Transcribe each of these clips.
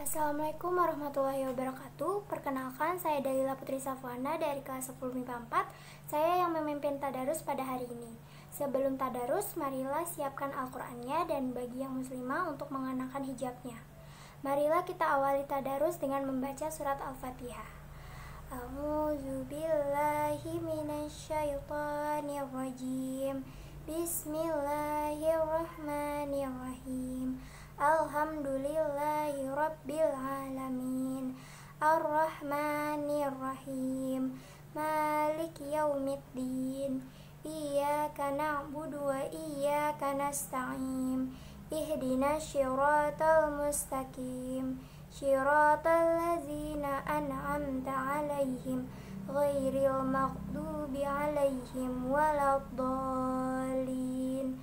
Assalamualaikum warahmatullahi wabarakatuh. Perkenalkan, saya Dalila Putri Safwana dari kelas 10 MIPA 4. Saya yang memimpin tadarus pada hari ini. Sebelum tadarus, marilah siapkan Al-Qur'annya dan bagi yang muslimah untuk mengenakan hijabnya. Marilah kita awali tadarus dengan membaca surat Al-Fatihah. A'udzubillahi minasyaitonirrajim. Bismillahirrahmanirrahim. Alhamdulillahi rabbil alamin. Ar-Rahmanir-Rahim. Maliki yaumiddin. Iyyaka na'budu wa iyyaka nasta'in. Ihdinas syiratal mustaqim. Syiratal ladzina an'amta 'alaihim ghairil maghdubi 'alaihim waladdallin.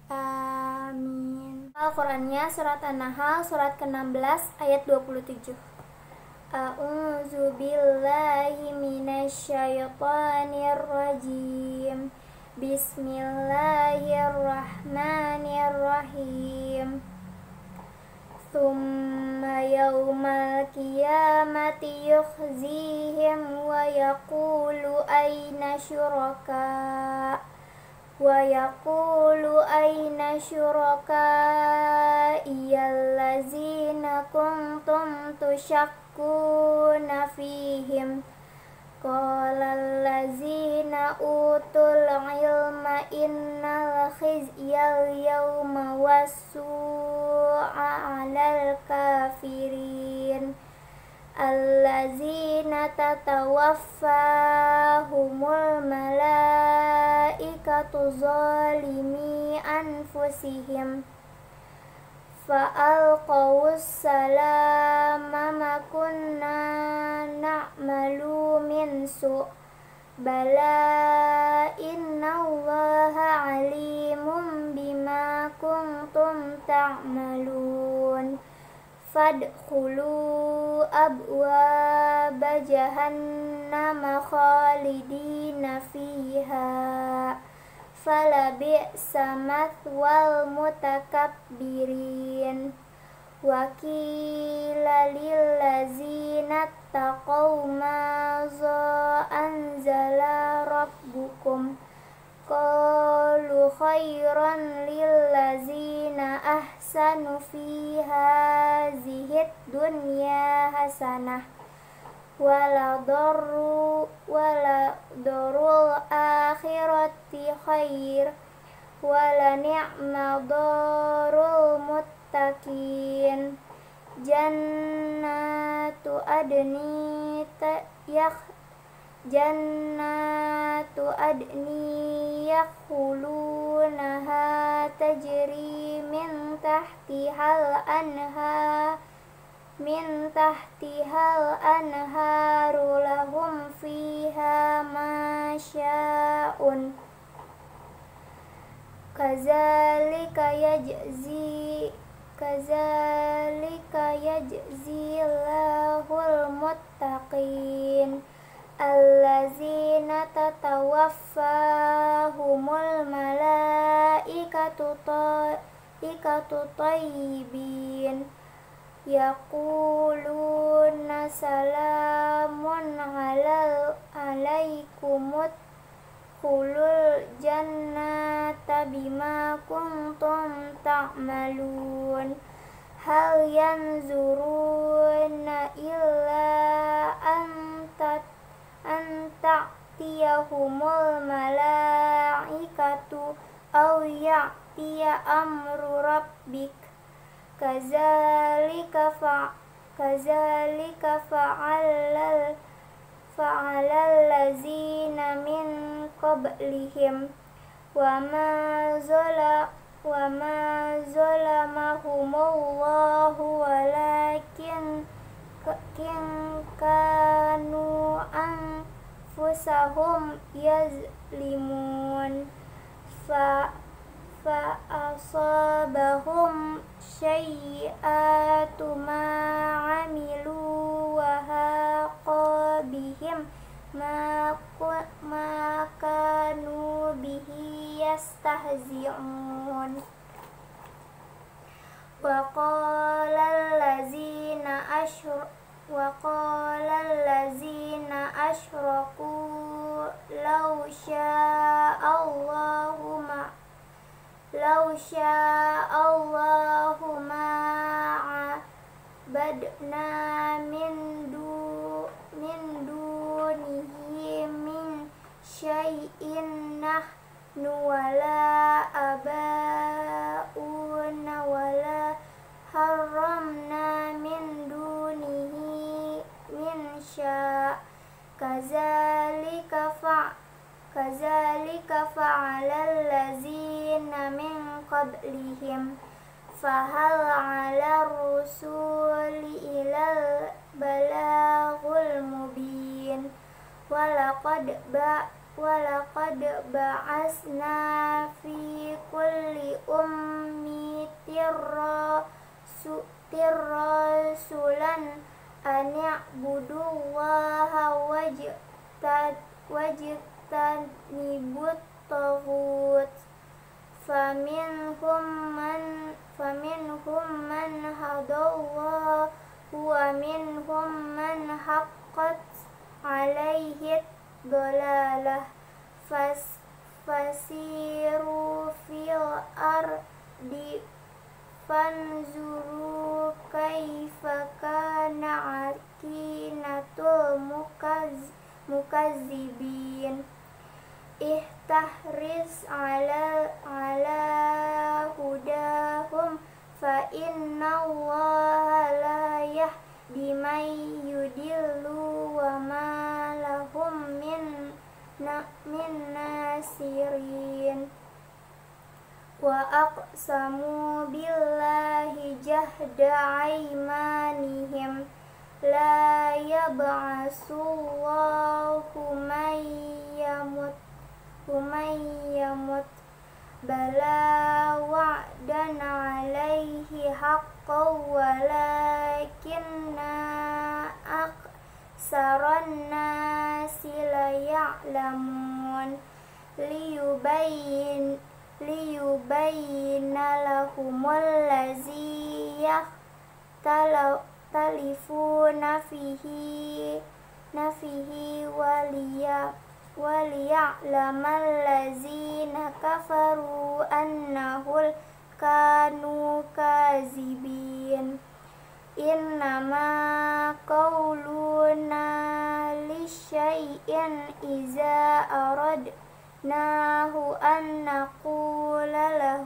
Amin. Al-Qur'annya surat An-Nahl surat ke-16 ayat 27. A'udzu billahi minasyaitonir rajim. Bismillahirrahmanirrahim. Tsumma yaumal qiyamati yukhzihim wa yaqulu aina iyallazina kuntum tusyakkuna fihim. Qala allazina utul ilma innal khizyal yawma was-su'a 'alal kafirin allazina tatawaffahumul malaikatu zalimi anfusihim fa'alqawus salama ma kunna na'malu min su' bala innallaha alimun bima kuntum ta'malun. Fadkhulu abwaba jahannama khalidina fiha falabi'sa mathwal mutakabbirin. Wa qila lillazina taqaw maza anzala rabbukum qalu khairan lillazina ahsanu fi hazihid dunya hasanah wala darul akhirati khair wala ni'ma darul muttaqin. Jannatu adni yakhulunaha tajri min tahtihal anharu lahum fiha ma sya'un kadzalika yajzillahul muttaqin allazina tatawaffahumul malaikatu thayyibin yaquluna salamun alaikumut khulul jannata bima kuntum ta'malun. Hal yanzuruna illa an ta'tiyahumul malaikatu aw ya'tiya amru rabbik kadzalika fa'alal ladzina min qablihim wa ma zalamahumullahu walakin kanu anfusahum yazlimun. Fa'asabahum sayyi'atu ma 'amilu wa haqa bihim ma kanu bihi yastahzi'un. وقال الذين أشركوا لو شاء الله ما عبدنا من دونه من شيء نحن ولا آباؤنا ولا حرمنا من دونه من شيء كذلك فعل الذين من قبلهم فهل على الرسول إلا البلاغ المبين ولقد بعثنا في كل أمة رسولا أن اعبدوا الله واجتنبوا الطاغوت فمنهم من هدى الله ومنهم من حقت عليه الضلالة فسيروا في الأرض فانظروا كيف كان عاقبة المكذبين احرص على هداهم فإن الله لا يهدي من يضل وما لهم من ناصرين وأقسموا بالله جهد أيمانهم لا يبعث الله من يموت بلى وعدا عليه حقا ولكن أكثر الناس لا يعلمون ليبين لهم الذي يختلفون فيه وليعلم الذين كفروا أنهم كانوا كاذبين إنما قولنا لشيء إذا أردناه أن نقول له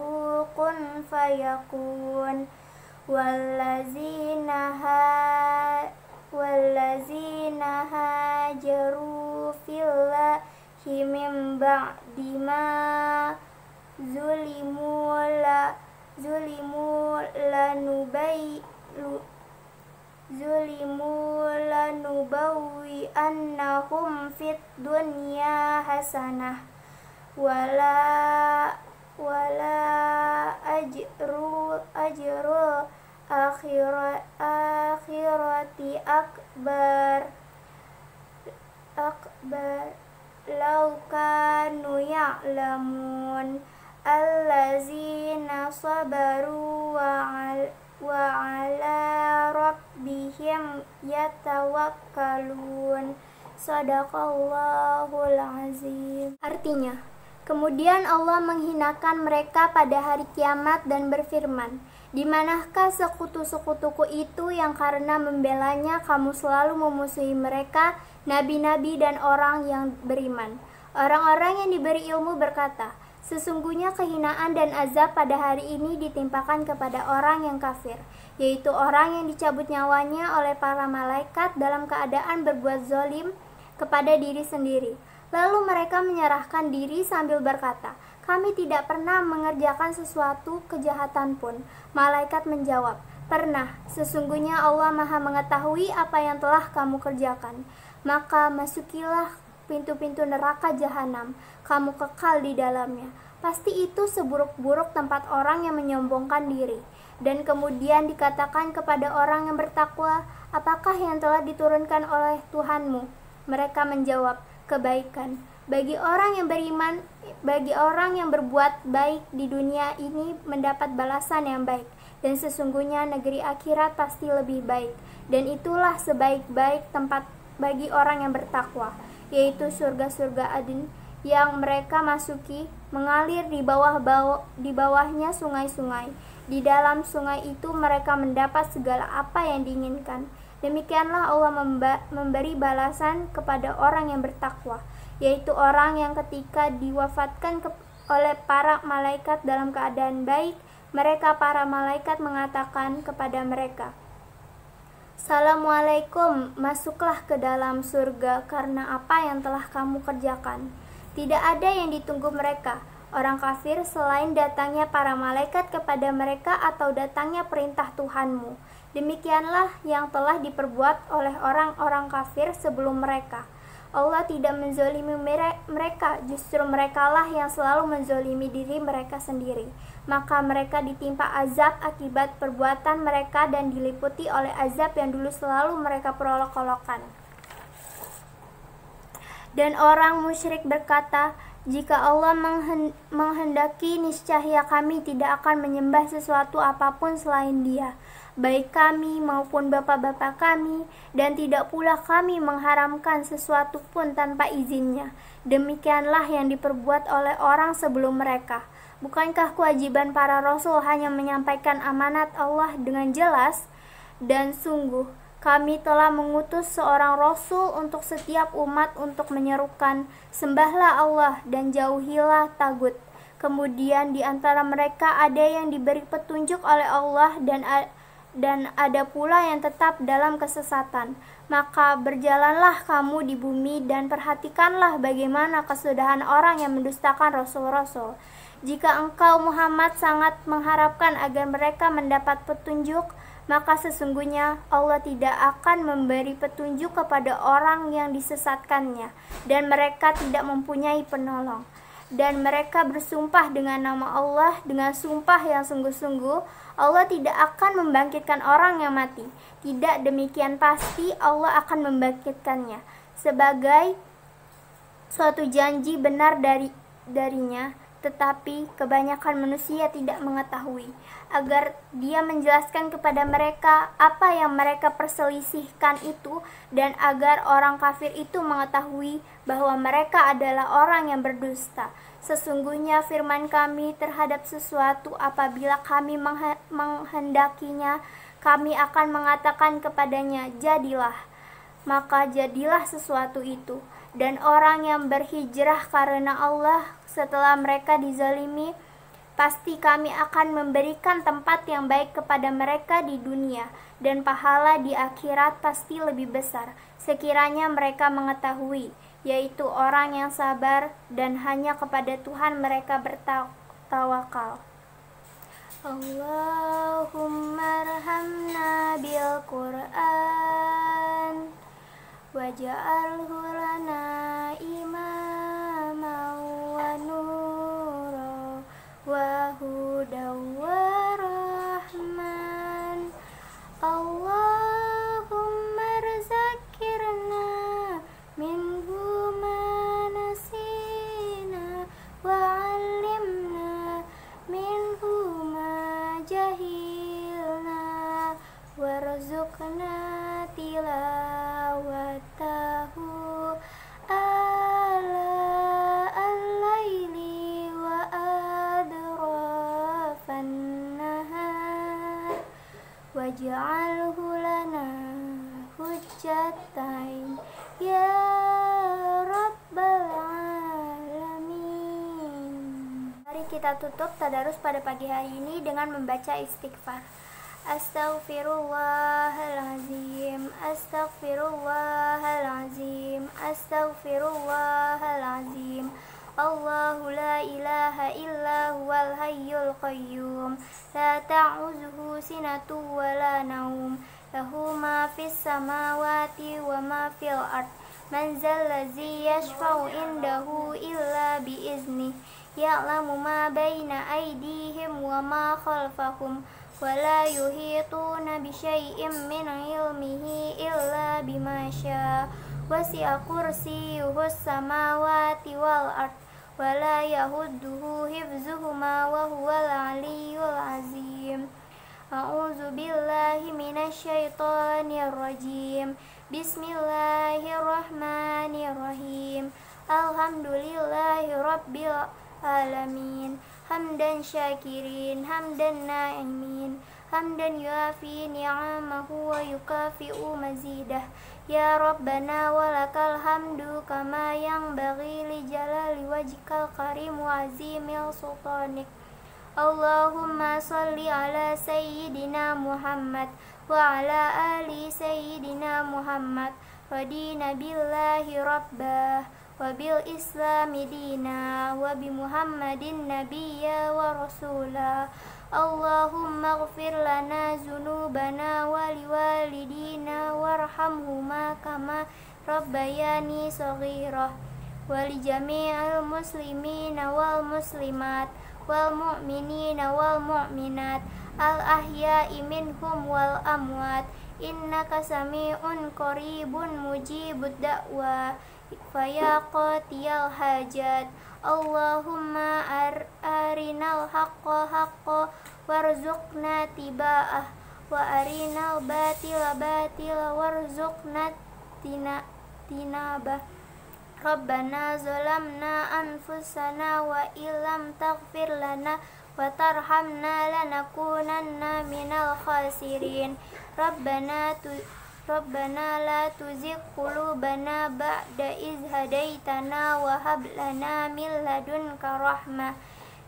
كن فيكون والذين هاجروا في الله من بعد ما ظلموا لنبوئنهم في الدنيا حسنة ولا أجر الآخرة أكبر لو كانوا يعلمون الذين صبروا وعلى ربهم يتوكلون. Shadaqallahul azim. Artinya, kemudian Allah menghinakan mereka pada hari kiamat dan berfirman, di manakah sekutu-sekutuku itu yang karena membelanya kamu selalu memusuhi mereka, nabi-nabi dan orang yang beriman. Orang-orang yang diberi ilmu berkata, sesungguhnya kehinaan dan azab pada hari ini ditimpakan kepada orang yang kafir, yaitu orang yang dicabut nyawanya oleh para malaikat dalam keadaan berbuat zalim kepada diri sendiri. Lalu mereka menyerahkan diri sambil berkata, kami tidak pernah mengerjakan sesuatu kejahatan pun. Malaikat menjawab, pernah, sesungguhnya Allah Maha mengetahui apa yang telah kamu kerjakan. Maka masukilah pintu-pintu neraka jahanam, kamu kekal di dalamnya. Pasti itu seburuk-buruk tempat orang yang menyombongkan diri. Dan kemudian dikatakan kepada orang yang bertakwa, apakah yang telah diturunkan oleh Tuhanmu? Mereka menjawab, kebaikan. Bagi orang yang beriman, bagi orang yang berbuat baik di dunia ini mendapat balasan yang baik. dan sesungguhnya negeri akhirat pasti lebih baik, dan itulah sebaik-baik tempat bagi orang yang bertakwa, yaitu surga-surga Aden yang mereka masuki, mengalir di bawahnya sungai-sungai. Di dalam sungai itu mereka mendapat segala apa yang diinginkan. Demikianlah Allah memberi balasan kepada orang yang bertakwa, yaitu orang yang ketika diwafatkan oleh para malaikat dalam keadaan baik, mereka para malaikat mengatakan kepada mereka, "Assalamualaikum, masuklah ke dalam surga karena apa yang telah kamu kerjakan." Tidak ada yang ditunggu mereka, orang kafir, selain datangnya para malaikat kepada mereka atau datangnya perintah Tuhanmu. Demikianlah yang telah diperbuat oleh orang-orang kafir sebelum mereka. Allah tidak menzolimi mereka, justru merekalah yang selalu menzolimi diri mereka sendiri. Maka mereka ditimpa azab akibat perbuatan mereka dan diliputi oleh azab yang dulu selalu mereka perolok-olokan. Dan orang musyrik berkata, "Jika Allah menghendaki, niscaya kami tidak akan menyembah sesuatu apapun selain Dia, baik kami maupun bapak-bapak kami, dan tidak pula kami mengharamkan sesuatu pun tanpa izinnya. Demikianlah yang diperbuat oleh orang sebelum mereka. Bukankah kewajiban para rasul hanya menyampaikan amanat Allah dengan jelas? Dan sungguh, kami telah mengutus seorang rasul untuk setiap umat untuk menyerukan, sembahlah Allah dan jauhilah tagut. Kemudian di antara mereka ada yang diberi petunjuk oleh Allah dan ada pula yang tetap dalam kesesatan. Maka berjalanlah kamu di bumi dan perhatikanlah bagaimana kesudahan orang yang mendustakan rasul-rasul. Jika engkau Muhammad sangat mengharapkan agar mereka mendapat petunjuk, maka sesungguhnya Allah tidak akan memberi petunjuk kepada orang yang disesatkannya, dan mereka tidak mempunyai penolong. Dan mereka bersumpah dengan nama Allah dengan sumpah yang sungguh-sungguh, Allah tidak akan membangkitkan orang yang mati. Tidak demikian pasti Allah akan membangkitkannya, sebagai suatu janji benar darinya, tetapi kebanyakan manusia tidak mengetahui, agar Dia menjelaskan kepada mereka apa yang mereka perselisihkan itu, dan agar orang kafir itu mengetahui bahwa mereka adalah orang yang berdusta. Sesungguhnya firman kami terhadap sesuatu apabila kami menghendakinya, kami akan mengatakan kepadanya, jadilah, maka jadilah sesuatu itu. Dan orang yang berhijrah karena Allah setelah mereka dizalimi, pasti kami akan memberikan tempat yang baik kepada mereka di dunia, dan pahala di akhirat pasti lebih besar, sekiranya mereka mengetahui, yaitu orang yang sabar dan hanya kepada Tuhan mereka bertawakal. Allahumma arhamna bil Qur'an waj'alhu lana imaman wa nura wa hudan wa rahman. Allahumma rzakirna minhu ma nasina wa 'allimna minhu ma jahilna warzuqna tilawatahu ala al-laili wa adrafan nahar waj'alhu lana hujjatain ya rabbal alamin. Mari kita tutup tadarus pada pagi hari ini dengan membaca istighfar. Astaghfirullahalazim, astaghfirullahalazim, astaghfirullahalazim. Allahu la ilaha illa huwal hayyul qayyum, la ta'uzuhu sinatu wa la naum, lahu ma fis samawati wa ma fil ard. Man zallazi yashfa'u indahu illa biiznih, ya'lamu ma baina aydihim wa ma khalfahum, wala yuhituna bisyai'im min ilmihi illa bima syaa, wasi'a kursiyyuhus samawati wal ard, wala yahudduhu hifzuhuma wa huwal aliyyul azim. A'udzu billahi minasyaitonir rajim. Bismillahirrahmanirrahim. Alhamdulillahi rabbil alamin. Hamdan syakirin, hamdan na'imin, hamdan yuafi ni'amahu wa yukafi'u mazidah. Ya Rabbana walakal hamdu kama yanbaghi li jalali wajhikal karim wa azimil sultanik. Allahumma salli ala sayyidina Muhammad wa ala ali sayyidina Muhammad. Radina billahi rabbah wa bil islami dina wa bi Muhammadin nabiyya wa rasula. Allahumma ighfir lana zunubana wa liwalidina warhamhuma kama rabbayani saghira wa li jami'il muslimina wal muslimat wal mu'minina wal mu'minat al ahya'i minhum wal amwat. Innaka sami'un qaribun mujibud da'wa faya qatiyal hajat. Allahumma arinal haqqa haqqa warzuqna tiba'ah wa arinal batila batila warzuqna tinabah. Rabbana zalamna anfusana wa illam taghfir lana wa tarhamna lanakunanna minal khasirin. Rabbana la tuzigh qulubana ba'da iz hadaitana wa hab lana min ladunka rahmah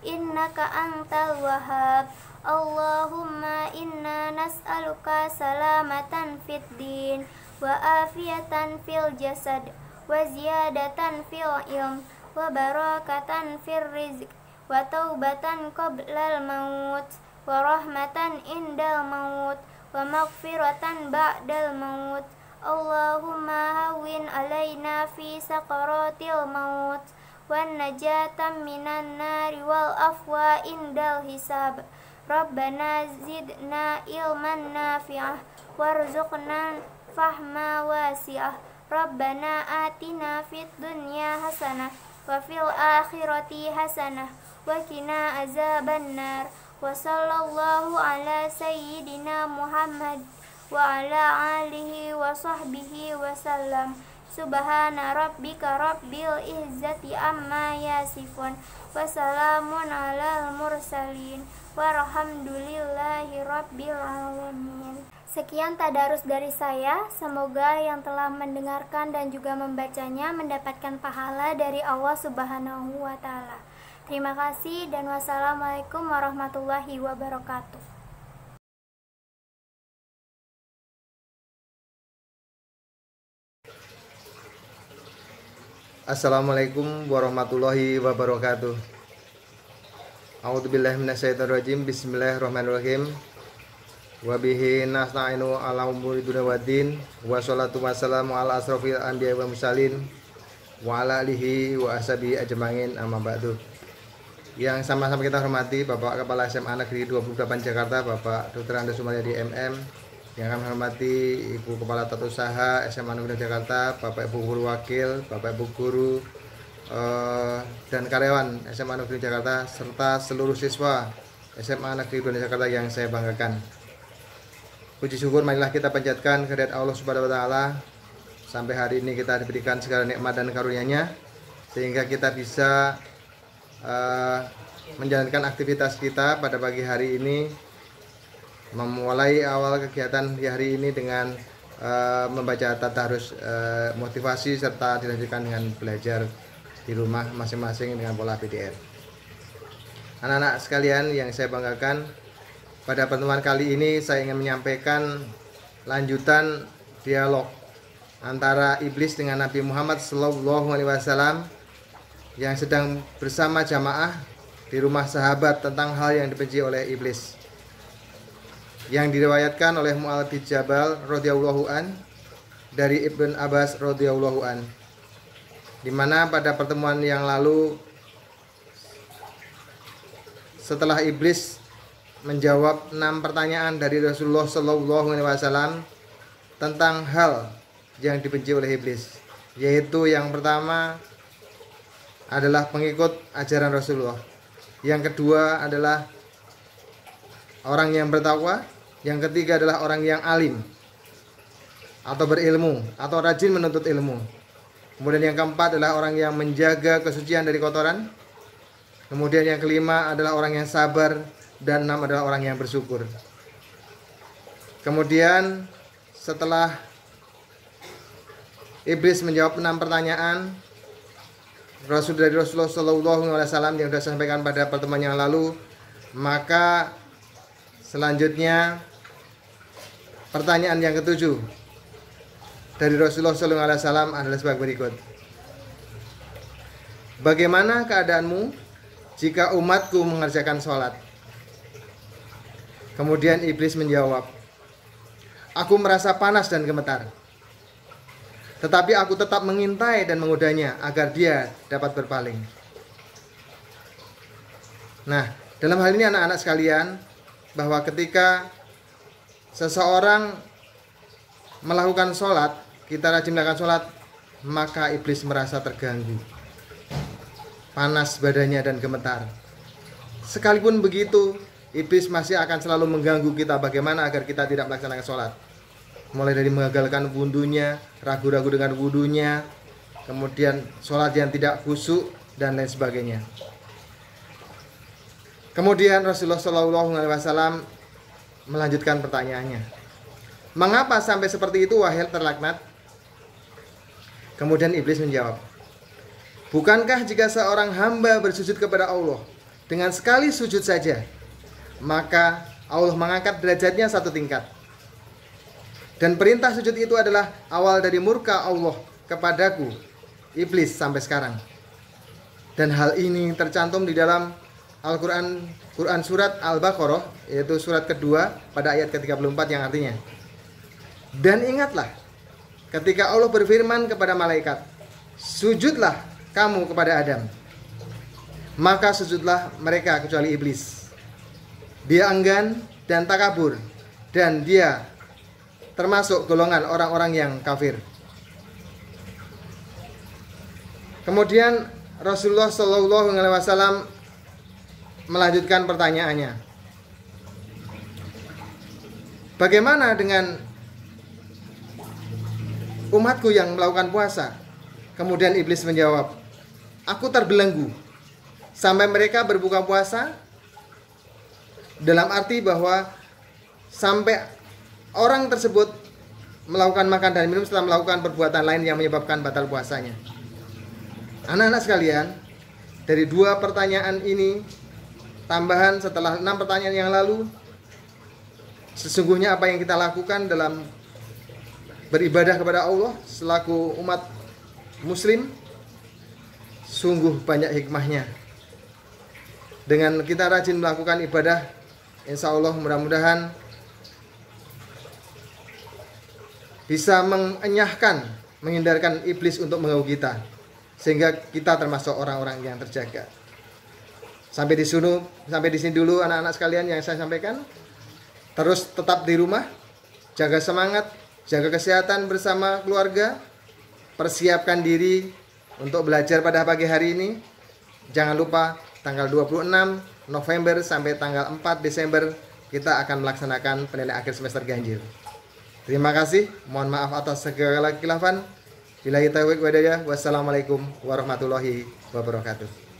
innaka antal wahhab. Allahumma inna nas'aluka salamatan fid din wa afiyatan fil jasad wa ziyadatan fil ilm wa barakatan fir rizq wa taubatan qoblal maut wa rahmatan indal maut wa maghfiratan ba'dal maut. Allahumma hawwin alaina fi sakaratil maut wan najatan minan nari wal afwa indal hisab. Rabbana zidna ilman nafi'ah warzuqna fahma wasi'ah. Rabbana atina fid dunya hasanah wa fil akhirati hasanah wa qina azabannar. Wa sallallahu ala sayyidina Muhammad wa ala alihi wa sahbihi wa sallam. Subhana rabbika rabbil izzati amma yasifun wa salamun alal mursalin walhamdulillahi rabbil alamin. Sekian tadarus dari saya. Semoga yang telah mendengarkan dan juga membacanya mendapatkan pahala dari Allah Subhanahu wa Ta'ala. Terima kasih dan wassalamualaikum warahmatullahi wabarakatuh. Assalamualaikum warahmatullahi wabarakatuh. A'udzubillahi minasyaitonirrajim. Bismillahirrahmanirrahim. Wa bihi nasta'inu ala umuri dunya waddin. Wa sholatu wassalamu ala asrofil anbiya'i wal mursalin wa ala alihi wa ashabihi ajma'in, amma ba'du. Yang sama-sama kita hormati Bapak Kepala SMA Negeri 28 Jakarta, Bapak Dr. Andes Sumaryadi MM. Yang kami hormati Ibu Kepala Tata Usaha SMA Negeri Jakarta, Bapak Ibu Guru Wakil, Bapak Ibu Guru dan karyawan SMA Negeri Jakarta, serta seluruh siswa SMA Negeri 28 Jakarta yang saya banggakan. Puji syukur marilah kita panjatkan kehadirat Allah Subhanahu wa Ta'ala. Sampai hari ini kita diberikan segala nikmat dan karunia-Nya sehingga kita bisa menjalankan aktivitas kita pada pagi hari ini, memulai awal kegiatan di hari ini dengan membaca tadarus motivasi serta dilanjutkan dengan belajar di rumah masing-masing dengan pola PDR. Anak-anak sekalian yang saya banggakan, pada pertemuan kali ini saya ingin menyampaikan lanjutan dialog antara iblis dengan Nabi Muhammad SAW yang sedang bersama jamaah di rumah sahabat tentang hal yang dibenci oleh iblis, yang diriwayatkan oleh Mu'adz bin Jabal radhiyallahu an dari Ibn Abbas radhiyallahu an, di mana pada pertemuan yang lalu setelah iblis menjawab 6 pertanyaan dari Rasulullah SAW tentang hal yang dibenci oleh iblis, yaitu yang pertama adalah pengikut ajaran Rasulullah, yang kedua adalah orang yang bertakwa. Yang ketiga adalah orang yang alim atau berilmu atau rajin menuntut ilmu. Kemudian yang keempat adalah orang yang menjaga kesucian dari kotoran. Kemudian yang kelima adalah orang yang sabar. Dan 6 adalah orang yang bersyukur. Kemudian setelah iblis menjawab 6 pertanyaan dari Rasulullah SAW yang sudah saya sampaikan pada pertemuan yang lalu, maka selanjutnya pertanyaan yang ketujuh dari Rasulullah SAW adalah sebagai berikut. Bagaimana keadaanmu jika umatku mengerjakan sholat? Kemudian iblis menjawab, aku merasa panas dan gemetar, tetapi aku tetap mengintai dan menggodanya agar dia dapat berpaling. Nah, dalam hal ini anak-anak sekalian, bahwa ketika seseorang melakukan sholat, kita rajin melakukan sholat, maka iblis merasa terganggu, panas badannya dan gemetar. Sekalipun begitu, iblis masih akan selalu mengganggu kita bagaimana agar kita tidak melaksanakan sholat. Mulai dari mengagalkan wudhunya, ragu-ragu dengan wudhunya, kemudian sholat yang tidak khusyuk, dan lain sebagainya. Kemudian Rasulullah SAW melanjutkan pertanyaannya. Mengapa sampai seperti itu wahai terlaknat? Kemudian iblis menjawab, bukankah jika seorang hamba bersujud kepada Allah dengan sekali sujud saja, maka Allah mengangkat derajatnya 1 tingkat. Dan perintah sujud itu adalah awal dari murka Allah kepadaku, iblis, sampai sekarang. Dan hal ini tercantum di dalam Al-Quran, surat Al-Baqarah, yaitu surat kedua pada ayat ke-34 yang artinya, dan ingatlah ketika Allah berfirman kepada malaikat, sujudlah kamu kepada Adam. Maka sujudlah mereka kecuali iblis. Dia enggan dan takabur, dan dia termasuk golongan orang-orang yang kafir. Kemudian Rasulullah SAW melanjutkan pertanyaannya, bagaimana dengan umatku yang melakukan puasa? Kemudian iblis menjawab, aku terbelenggu sampai mereka berbuka puasa, dalam arti bahwa sampai orang tersebut melakukan makan dan minum setelah melakukan perbuatan lain yang menyebabkan batal puasanya. Anak-anak sekalian, dari 2 pertanyaan ini, tambahan setelah 6 pertanyaan yang lalu, sesungguhnya apa yang kita lakukan dalam beribadah kepada Allah selaku umat muslim sungguh banyak hikmahnya. Dengan kita rajin melakukan ibadah, insya Allah mudah-mudahan bisa mengenyahkan, menghindarkan iblis untuk mengganggu kita, sehingga kita termasuk orang-orang yang terjaga. Sampai di sini dulu anak-anak sekalian yang saya sampaikan. Terus tetap di rumah, jaga semangat, jaga kesehatan bersama keluarga, persiapkan diri untuk belajar pada pagi hari ini. Jangan lupa tanggal 26 November sampai tanggal 4 Desember kita akan melaksanakan penilaian akhir semester ganjil. Terima kasih, mohon maaf atas segala khilafan. Billahi taufiq wal hidayah. Wassalamualaikum warahmatullahi wabarakatuh.